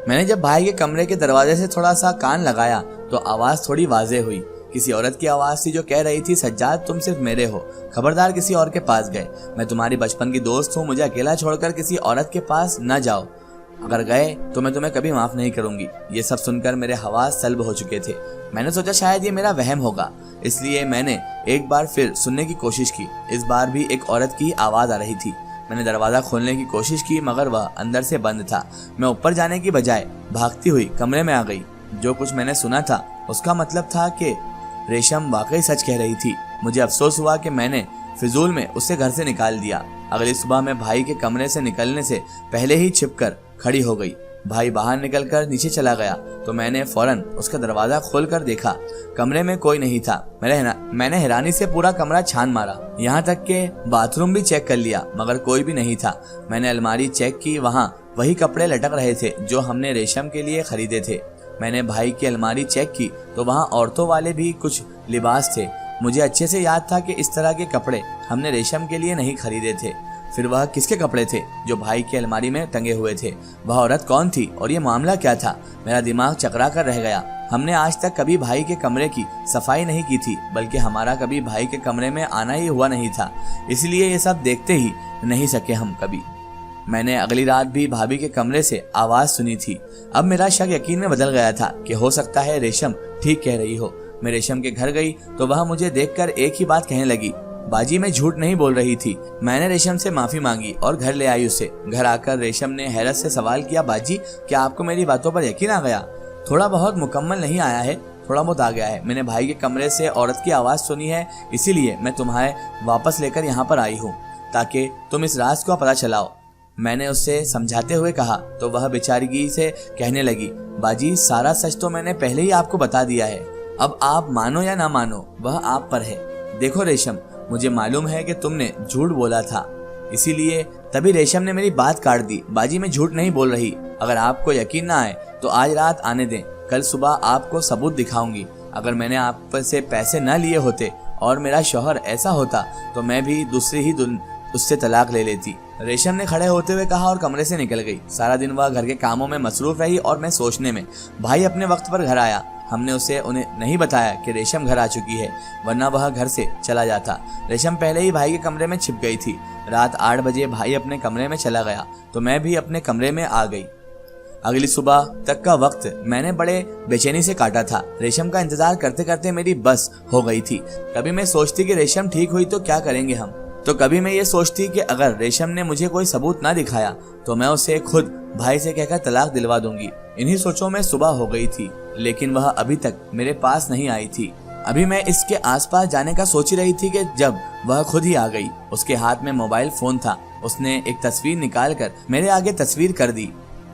मैंने जब भाई के कमरे के दरवाजे से थोड़ा सा कान लगाया तो आवाज थोड़ी वाज़ेह हुई। किसी औरत की आवाज थी जो कह रही थी, सज्जाद तुम सिर्फ मेरे हो, खबरदार किसी और के पास गए। मैं तुम्हारी बचपन की दोस्त हूँ, मुझे अकेला छोड़कर किसी औरत के पास न जाओ, अगर गए तो मैं तुम्हें कभी माफ नहीं करूंगी। ये सब सुनकर मेरे हवास सल्ब हो चुके थे। मैंने सोचा शायद ये मेरा वहम होगा, इसलिए मैंने एक बार फिर सुनने की कोशिश की। इस बार भी एक औरत की आवाज आ रही थी। मैंने दरवाजा खोलने की कोशिश की मगर वह अंदर से बंद था। मैं ऊपर जाने की बजाय भागती हुई कमरे में आ गई। जो कुछ मैंने सुना था उसका मतलब था कि रेशम वाकई सच कह रही थी। मुझे अफसोस हुआ कि मैंने फिजूल में उसे घर से निकाल दिया। अगली सुबह मैं भाई के कमरे से निकलने से पहले ही छिपकर खड़ी हो गई। भाई बाहर निकलकर नीचे चला गया तो मैंने फौरन उसका दरवाजा खोलकर देखा। कमरे में कोई नहीं था। मैंने हैरानी से पूरा कमरा छान मारा, यहाँ तक के बाथरूम भी चेक कर लिया मगर कोई भी नहीं था। मैंने अलमारी चेक की, वहाँ वही कपड़े लटक रहे थे जो हमने रेशम के लिए खरीदे थे। मैंने भाई की अलमारी चेक की तो वहाँ औरतों वाले भी कुछ लिबास थे। मुझे अच्छे से याद था कि इस तरह के कपड़े हमने रेशम के लिए नहीं खरीदे थे। फिर वह किसके कपड़े थे जो भाई की अलमारी में टंगे हुए थे? वह औरत कौन थी और ये मामला क्या था? मेरा दिमाग चकरा कर रह गया। हमने आज तक कभी भाई के कमरे की सफाई नहीं की थी, बल्कि हमारा कभी भाई के कमरे में आना ही हुआ नहीं था, इसलिए ये सब देखते ही नहीं सके हम कभी। मैंने अगली रात भी भाभी के कमरे से आवाज सुनी थी। अब मेरा शक यकीन में बदल गया था कि हो सकता है रेशम ठीक कह रही हो। मैं रेशम के घर गई तो वह मुझे देखकर एक ही बात कहने लगी, बाजी मैं झूठ नहीं बोल रही थी। मैंने रेशम से माफी मांगी और घर ले आई उसे। घर आकर रेशम ने हैरत से सवाल किया, बाजी क्या आपको मेरी बातों पर यकीन आ गया? थोड़ा बहुत, मुकम्मल नहीं आया है, थोड़ा बहुत आ गया है। मैंने भाई के कमरे से औरत की आवाज सुनी है, इसीलिए मैं तुम्हें वापस लेकर यहाँ पर आई हूँ ताकि तुम इस राज को पता चलाओ। मैंने उससे समझाते हुए कहा तो वह बेचारगी से कहने लगी, बाजी सारा सच तो मैंने पहले ही आपको बता दिया है, अब आप मानो या ना मानो वह आप पर है। देखो रेशम, मुझे मालूम है कि तुमने झूठ बोला था, इसीलिए तभी रेशम ने मेरी बात काट दी। बाजी मैं झूठ नहीं बोल रही। अगर आपको यकीन ना आए तो आज रात आने दें, कल सुबह आपको सबूत दिखाऊंगी। अगर मैंने आप से पैसे न लिए होते और मेरा शौहर ऐसा होता तो मैं भी दूसरी ही दिन उससे तलाक ले लेती। रेशम ने खड़े होते हुए कहा और कमरे से निकल गई। सारा दिन वह घर के कामों में मसरूफ रही और मैं सोचने में। भाई अपने वक्त पर घर आया। हमने उसे उन्हें नहीं बताया कि रेशम घर आ चुकी है, वरना वह घर से चला जाता। रेशम पहले ही भाई के कमरे में छिप गई थी। रात 8 बजे भाई अपने कमरे में चला गया तो मैं भी अपने कमरे में आ गई। अगली सुबह तक का वक्त मैंने बड़े बेचैनी से काटा था। रेशम का इंतजार करते करते मेरी बस हो गई थी। कभी मैं सोचती कि रेशम ठीक हुई तो क्या करेंगे हम, तो कभी मैं ये सोचती कि अगर रेशम ने मुझे कोई सबूत ना दिखाया तो मैं उसे खुद भाई से कहकर तलाक दिलवा दूंगी। इन्हीं सोचों में सुबह हो गई थी, लेकिन वह अभी तक मेरे पास नहीं आई थी। अभी मैं इसके आसपास जाने का सोच रही थी कि जब वह खुद ही आ गई। उसके हाथ में मोबाइल फोन था। उसने एक तस्वीर निकालकर मेरे आगे तस्वीर कर दी।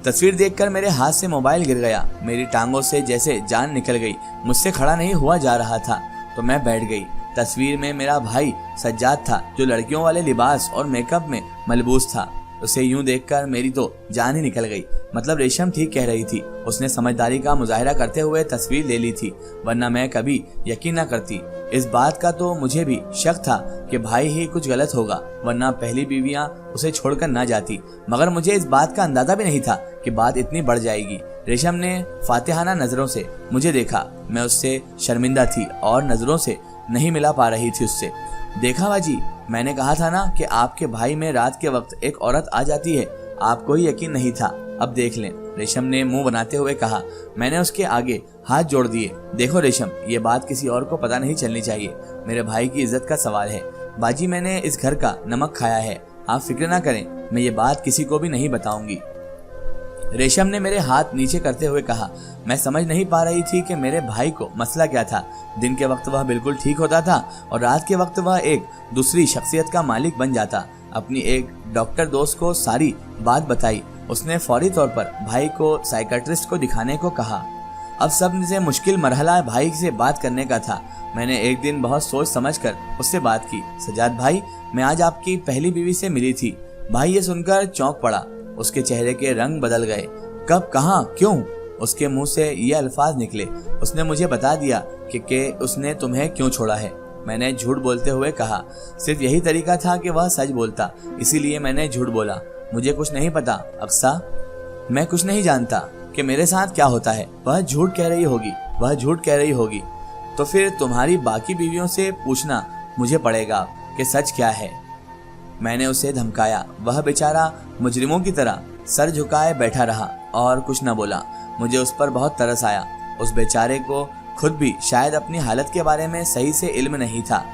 तस्वीर देखकर मेरे हाथ से मोबाइल गिर गया। मेरी टांगों से जैसे जान निकल गई। मुझसे खड़ा नहीं हुआ जा रहा था तो मैं बैठ गई। तस्वीर में मेरा भाई सज्जाद था जो लड़कियों वाले लिबास और मेकअप में मलबूस था। उसे यूं देखकर मेरी तो जान ही निकल गई। मतलब रेशम ठीक कह रही थी। उसने समझदारी का मुजाहिरा करते हुए तस्वीर ले ली थी, वरना मैं कभी यकीन न करती। इस बात का तो मुझे भी शक था कि भाई ही कुछ गलत होगा, वरना पहली बीवियां उसे छोड़कर ना जाती। मगर मुझे इस बात का अंदाजा भी नहीं था कि बात इतनी बढ़ जाएगी। रेशम ने फातिहाना नजरों से मुझे देखा। मैं उससे शर्मिंदा थी और नजरों से नहीं मिला पा रही थी उससे। देखा बाजी, मैंने कहा था ना कि आपके भाई में रात के वक्त एक औरत आ जाती है। आपको ही यकीन नहीं था, अब देख लें, रेशम ने मुंह बनाते हुए कहा। मैंने उसके आगे हाथ जोड़ दिए। देखो रेशम, ये बात किसी और को पता नहीं चलनी चाहिए। मेरे भाई की इज्जत का सवाल है। बाजी मैंने इस घर का नमक खाया है, आप फिक्र ना करें, मैं ये बात किसी को भी नहीं बताऊंगी। रेशम ने मेरे हाथ नीचे करते हुए कहा। मैं समझ नहीं पा रही थी कि मेरे भाई को मसला क्या था। दिन के वक्त वह बिल्कुल ठीक होता था और रात के वक्त वह एक दूसरी शख्सियत का मालिक बन जाता। अपनी एक डॉक्टर दोस्त को सारी बात बताई। उसने फौरी तौर पर भाई को साइकियाट्रिस्ट को दिखाने को कहा। अब सबसे मुश्किल मरहला भाई से बात करने का था। मैंने एक दिन बहुत सोच समझकर उससे बात की। सज्जाद भाई, मैं आज आपकी पहली बीवी से मिली थी। भाई ये सुनकर चौंक पड़ा। उसके चेहरे के रंग बदल गए। कब, कहाँ, क्यों? उसके मुंह से ये अल्फाज निकले। उसने मुझे बता दिया कि उसने तुम्हें क्यों छोड़ा है। मैंने झूठ बोलते हुए कहा। सिर्फ यही तरीका था कि वह सच बोलता, इसीलिए मैंने झूठ बोला। मुझे कुछ नहीं पता अक्सा, मैं कुछ नहीं जानता। कि मेरे साथ क्या होता है। वह झूठ कह रही होगी। तो फिर तुम्हारी बाकी बीवियों से पूछना मुझे पड़ेगा कि सच क्या है। मैंने उसे धमकाया। वह बेचारा मुजरिमों की तरह सर झुकाए बैठा रहा और कुछ न बोला। मुझे उस पर बहुत तरस आया। उस बेचारे को खुद भी शायद अपनी हालत के बारे में सही से इल्म नहीं था।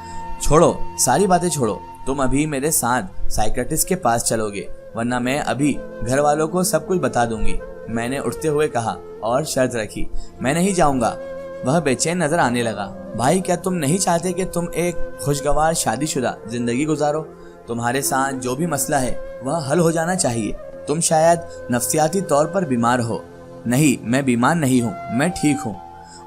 छोड़ो, सारी बातें छोड़ो, तुम अभी मेरे साथ साइकियाट्रिस्ट के पास चलोगे, वरना मैं अभी घर वालों को सब कुछ बता दूंगी, मैंने उठते हुए कहा और शर्त रखी। मैं नहीं जाऊंगा। वह बेचैन नजर आने लगा। भाई, क्या तुम नहीं चाहते कि तुम एक खुशगवार शादीशुदा जिंदगी गुजारो? तुम्हारे साथ जो भी मसला है वह हल हो जाना चाहिए। तुम शायद नफ्सियाती तौर पर बीमार हो। नहीं, मैं बीमार नहीं हूँ, मैं ठीक हूँ,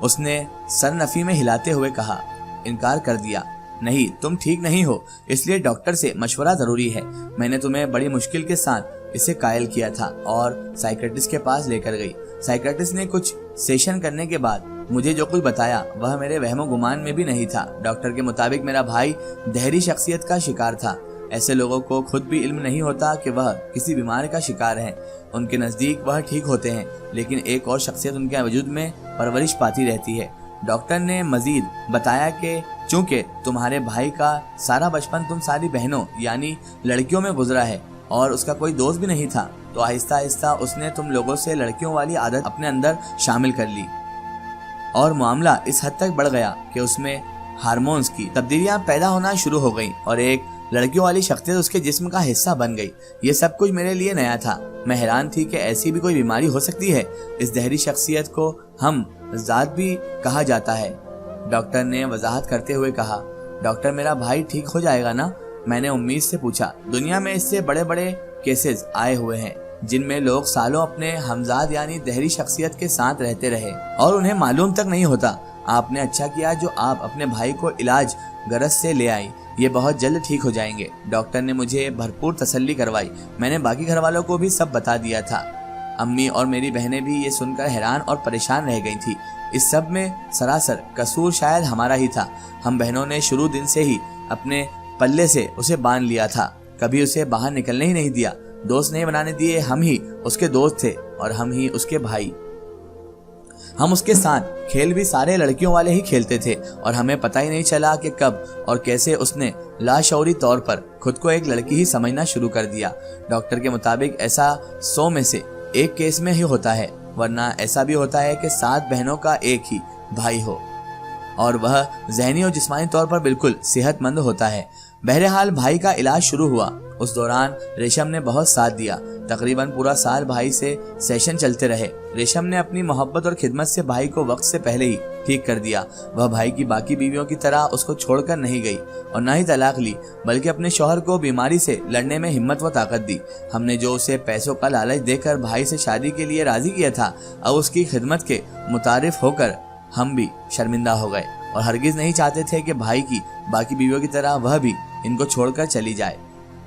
उसने सर नफी में हिलाते हुए कहा। इनकार कर दिया। नहीं, तुम ठीक नहीं हो, इसलिए डॉक्टर से मशवरा जरूरी है। मैंने तुम्हें बड़ी मुश्किल के साथ इसे कायल किया था और साइकियाट्रिस्ट के पास लेकर गई। साइकियाट्रिस्ट ने कुछ सेशन करने के बाद मुझे जो कुछ बताया वह मेरे वहमो गुमान में भी नहीं था। डॉक्टर के मुताबिक मेरा भाई दहरी शख्सियत का शिकार था। ऐसे लोगों को खुद भी इल्म नहीं होता कि वह किसी बीमारी का शिकार है। उनके नजदीक वह ठीक होते हैं, लेकिन एक और शख्सियत उनके वजूद में परवरिश पाती रहती है। डॉक्टर ने मजीद बताया कि चूंकि तुम्हारे भाई का सारा बचपन तुम सारी बहनों यानी लड़कियों में गुजरा है और उसका कोई दोस्त भी नहीं था, तो आहिस्ता आहिस्ता उसने तुम लोगों से लड़कियों वाली आदत अपने अंदर शामिल कर ली और मामला इस हद तक बढ़ गया कि उसमें हार्मोन्स की तब्दीलियां पैदा होना शुरू हो गईं और एक लड़कियों वाली शख्सियत उसके जिस्म का हिस्सा बन गई। ये सब कुछ मेरे लिए नया था। मैं हैरान थी कि ऐसी भी कोई बीमारी हो सकती है। इस दहरी शख्सियत को हम जात भी कहा जाता है, डॉक्टर ने वजाहत करते हुए कहा। डॉक्टर, मेरा भाई ठीक हो जाएगा ना? मैंने उम्मीद से पूछा। दुनिया में इससे बड़े बड़े केसेस आए हुए हैं जिनमें लोग सालों अपने हमजाद यानी दहरी शख्सियत के साथ रहते रहे और उन्हें मालूम तक नहीं होता। आपने अच्छा किया जो आप अपने भाई को इलाज गरज से ले आई। ये बहुत जल्द ठीक हो जाएंगे। डॉक्टर ने मुझे भरपूर तसल्ली करवाई। मैंने बाकी घर वालों को भी सब बता दिया था। अम्मी और मेरी बहनें भी ये सुनकर हैरान और परेशान रह गई थी। इस सब में सरासर कसूर शायद हमारा ही था। हम बहनों ने शुरू दिन से ही अपने पल्ले से उसे बांध लिया था, कभी उसे बाहर निकलने ही नहीं दिया। दोस्त नहीं बनाने दिए। हम ही उसके दोस्त थे और हम ही उसके भाई। हम उसके साथ खेल भी सारे लड़कियों वाले ही खेलते थे और हमें पता ही नहीं चला कि कब और कैसे उसने लाशौरी तौर पर खुद को एक लड़की ही समझना शुरू कर दिया। डॉक्टर के मुताबिक ऐसा 100 में से एक केस में ही होता है, वरना ऐसा भी होता है कि 7 बहनों का एक ही भाई हो और वह जहनी और जिस्मानी तौर पर बिल्कुल सेहतमंद होता है। बहरहाल भाई का इलाज शुरू हुआ। उस दौरान रेशम ने बहुत साथ दिया। तकरीबन पूरा साल भाई से सेशन चलते रहे। रेशम ने अपनी मोहब्बत और खिदमत से भाई को वक्त से पहले ही ठीक कर दिया। वह भाई की बाकी बीवियों की तरह उसको छोड़कर नहीं गई और न ही तलाक ली, बल्कि अपने शौहर को बीमारी से लड़ने में हिम्मत व ताकत दी। हमने जो उसे पैसों का लालच देकर भाई से शादी के लिए राजी किया था, अब उसकी खिदमत के मुतारिफ होकर हम भी शर्मिंदा हो गए और हरगिज नहीं चाहते थे कि भाई की बाकी बीवियों की तरह वह भी इनको छोड़कर चली जाए।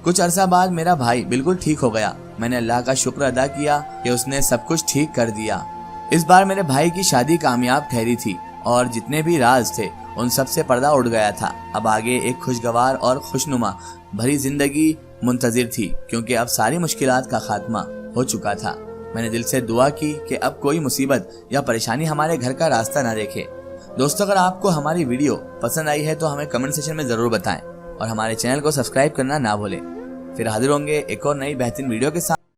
कुछ अरसा बाद मेरा भाई बिल्कुल ठीक हो गया। मैंने अल्लाह का शुक्र अदा किया कि उसने सब कुछ ठीक कर दिया। इस बार मेरे भाई की शादी कामयाब ठहरी थी और जितने भी राज थे उन सब से पर्दा उड़ गया था। अब आगे एक खुशगवार और खुशनुमा भरी जिंदगी मुंतजिर थी, क्योंकि अब सारी मुश्किलात का खात्मा हो चुका था। मैंने दिल से दुआ की कि अब कोई मुसीबत या परेशानी हमारे घर का रास्ता ना देखे। दोस्तों, अगर आपको हमारी वीडियो पसंद आई है तो हमें कमेंट सेक्शन में जरूर बताएं और हमारे चैनल को सब्सक्राइब करना ना भूलें। फिर हाजिर होंगे एक और नई बेहतरीन वीडियो के साथ।